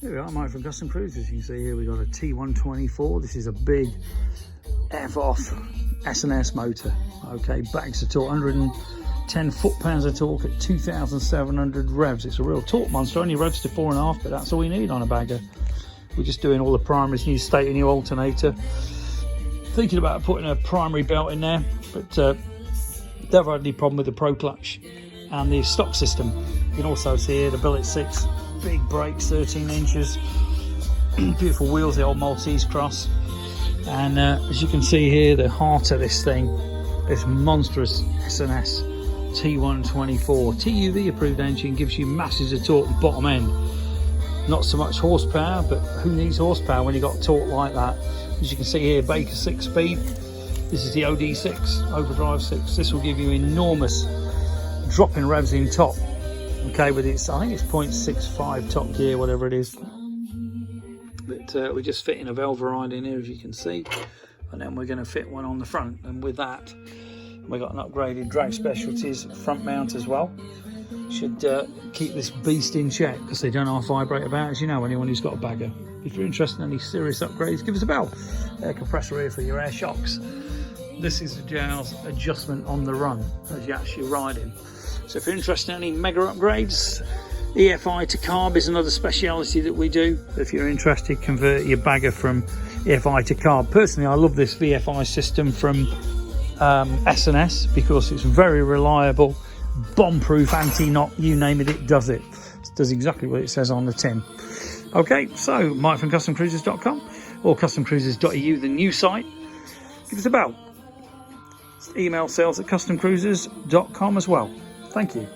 Here we are, Mike from Custom Cruisers. You can see here we've got a T124. This is a big F-off S&S motor. Okay, bags of torque, 110 foot-pounds of torque at 2,700 revs. It's a real torque monster, only revs to 4.5, but that's all we need on a bagger. We're just doing all the primaries, new stator, new alternator. Thinking about putting a primary belt in there, but never had any problem with the Pro Clutch and the stock system. You can also see here the billet 6, big brakes, 13 inches, beautiful wheels, the old Maltese cross. And as you can see here, the heart of this thing, this monstrous S&S T124 TUV approved engine, gives you masses of torque at the bottom end. Not so much horsepower, but who needs horsepower when you've got torque like that? As you can see here, Baker 6-speed. This is the OD6, overdrive 6. This will give you enormous drop in revs in top. Okay, with its, I think it's 0.65 top gear, whatever it is. But we're just fitting a valve ride in here, as you can see. And then we're going to fit one on the front. And with that, we've got an upgraded Drag Specialties front mount as well. Should keep this beast in check, because they don't half vibrate about, as you know, anyone who's got a bagger. If you're interested in any serious upgrades, give us a bell. Air compressor here for your air shocks. This is the Giles adjustment on the run as you're actually riding. So if you're interested in any mega upgrades, EFI to carb is another speciality that we do. If you're interested, convert your bagger from EFI to carb. Personally, I love this VFI system from S&S because it's very reliable, bomb-proof, anti-knock, you name it, it does it. It does exactly what it says on the tin. Okay, so Mike from CustomCruisers.com or CustomCruisers.eu, the new site. Give us a bell. Email sales@CustomCruisers.com as well. Thank you.